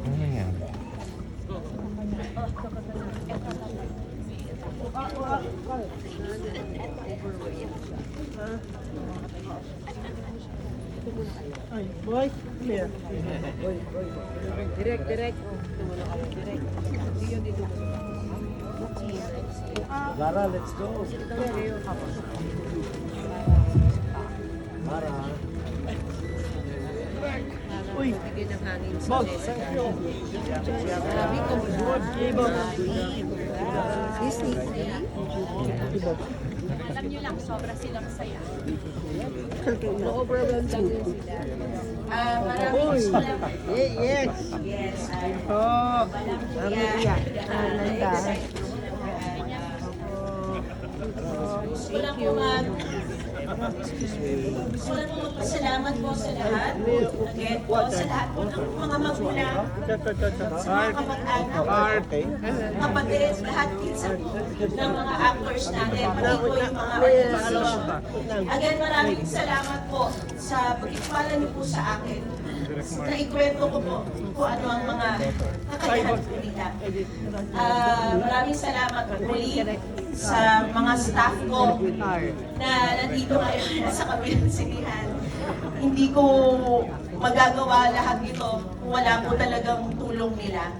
Ano yan? Ay, boy, clear. Direct. Direct. Lara, let's go. Lara. Uy, Bigyan ng hangin sa Bob, mesa. thank you. Sabi ko, Good, Bob. Disney. Alam nyo lang, sobra silang saya. Na-overwhelmed lang din sila. Uy, yes. Yes. Oh, Gusto lang po magpasalamat po sa lahat. Again po, sa lahat po ng mga magulang, sa mga kamag-anak, kapatid, lahat pinsan ng mga actors natin, pati po yung mga organization. Again, maraming salamat po sa pagkikpala niyo po sa akin. Naikwento ko po kung ano ang mga kakayahan po nila. Maraming salamat muli sa mga staff ko na nandito ngayon sa kabilang sinihan. Hindi ko magagawa lahat ito kung wala po talagang tulong nila.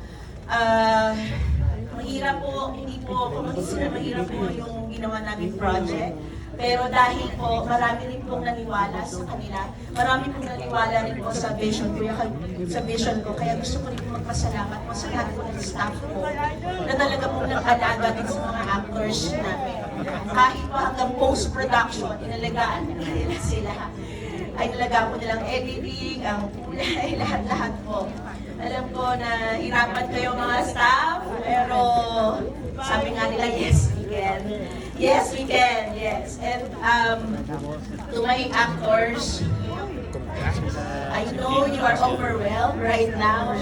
Mahirap po, hindi po ako mag-isip na mahirap po yung ginawa namin project. Pero dahil po marami rin pong naniwala sa kanila, marami pong naniwala rin po sa vision ko, kaya gusto ko rin po magpasalamat po sa lahat po ng staff ko na talaga pong nag-alaga din sa mga actors namin. Kahit po hanggang post-production, inalagaan nila sila. Ay nalagaan po nilang editing, ang kulay, lahat-lahat po. Alam ko na hirapan kayo mga staff, pero sabi nga nila, yes, we can. Yes, we can, yes. And to my actors, I know you are overwhelmed right now.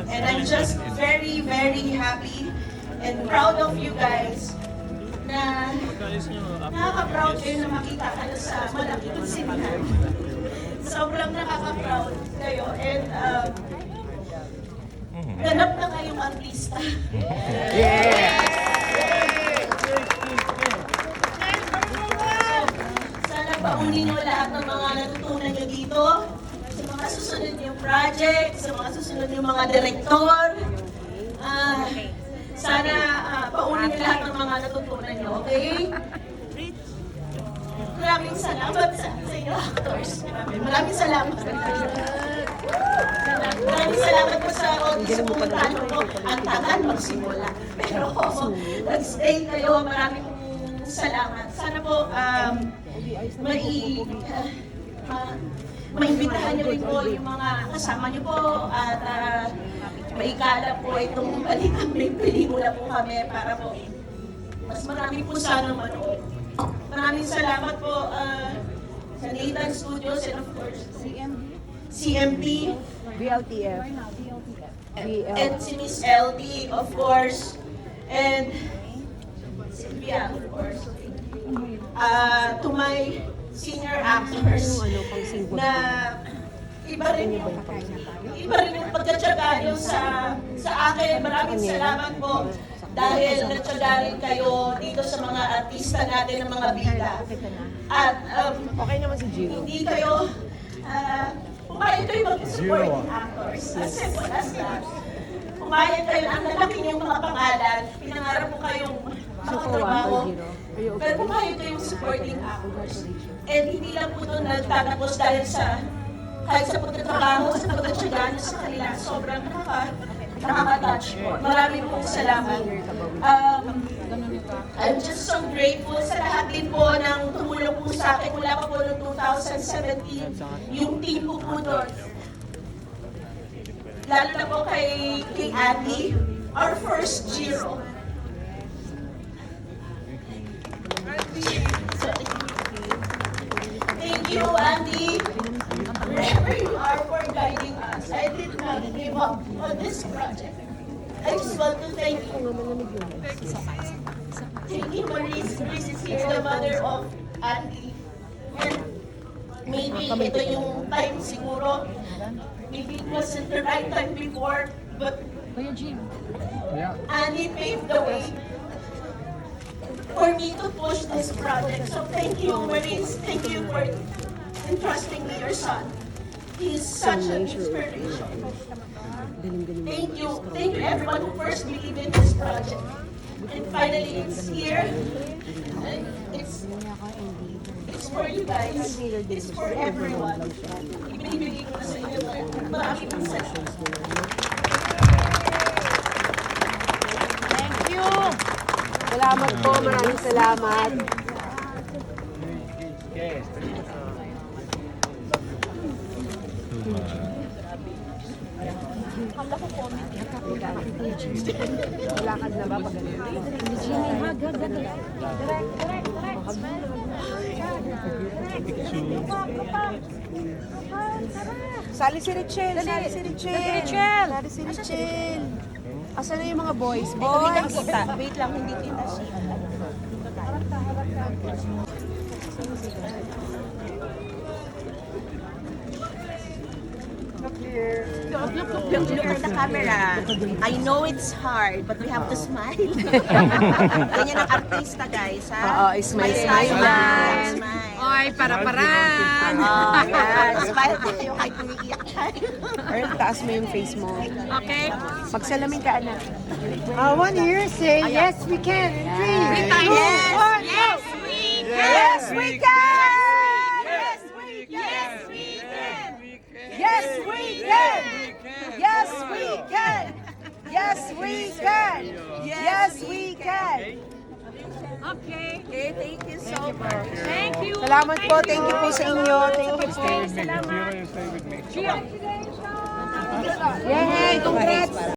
And I'm just very, very happy and proud of you guys na nakaka-proud kayo na makita kayo sa malaking sinihan. Sobrang nakaka-proud kayo. And ganap na kayong artista. Yeah! Sana paunin nyo lahat ng mga natutunan nyo dito, sa mga susunod yung project, sa mga susunod yung mga direktor. Sana paunin nyo lahat ng mga natutunan nyo, okay? Maraming salamat sa inyo, actors. Maraming salamat. Maraming salamat po sa audition kung paano po ang tagal magsimula. Pero nag-stay kayo, maraming salamat. Sana po maimbitahan niyo rin po yung mga kasama niyo po at maikala po itong balikan may pelikula po kami para po mas marami po sana manood. Maraming salamat po sa Nathan Studios and of course CMP, BLTF. and si Miss LD, of course, and Sylvia, of course. To my senior actors na iba rin yung pagkatsaga nyo sa akin. Maraming salamat po dahil natsaga rin kayo dito sa mga artista natin ng mga bida. At Okay naman si Gino. hindi kayo pumayag kayo mag-supporting actors. As simple as that. Pumayag kayo, ang lalaki niyong mga pangalan, pinangarap mo kayong makatrabaho. Pero pumayag kayong supporting actors. And hindi lang po doon nagtatapos dahil kahit sa pagtatrabaho, sa pagtatsagaan sa kanila, sobrang nakaka-touch po. Maraming pong salamat. I'm just so grateful sa lahat din po ng tumulong po sa akin mula pa po noong 2017. Yung team ko po doon. Lalo na po kay Andy, our first Giro. Thank you, Andy, wherever you are for guiding us. I did not give up on this project. I just want to thank you. Thank This is here, the mother of Andy. And maybe ito yung time siguro. Maybe it wasn't the right time before, but Andy paved the way for me to push this project. So thank you, Maurice. Thank you for entrusting me your son. He's such an inspiration. Thank you everyone who first believed in this project. And finally, it's here. And it's for you guys. It's for everyone. Ibinibigay ko na sa inyo. Maraming salamat. Thank you! Salamat po, maraming salamat. Lakad na ba pag Sali si Richel! Sali si Richel! Sali si Richel! Asan na yung mga boys? Boys! Wait lang, hindi kita siya. Look at the camera. I know it's hard, but we have to smile. Ganyan ang artista, guys, ha? Oo, smile, smile. Smile. Oy, para-paraan! Oh, yes. Smile tayo kahit umiiyak tayo. Earl, taas mo yung face mo. Okay. Magsalamin ka, anak. 1 year, say yes, we can. 3 times. Yes, Yes, we can! Yes, we can! Yes, we can! Yes, we can! Yes, we can! Yes, we can! Okay, thank you so much. Thank you! Salamat po. Thank you po sa inyo. Thank you po. Stay with me. Yay! Congrats!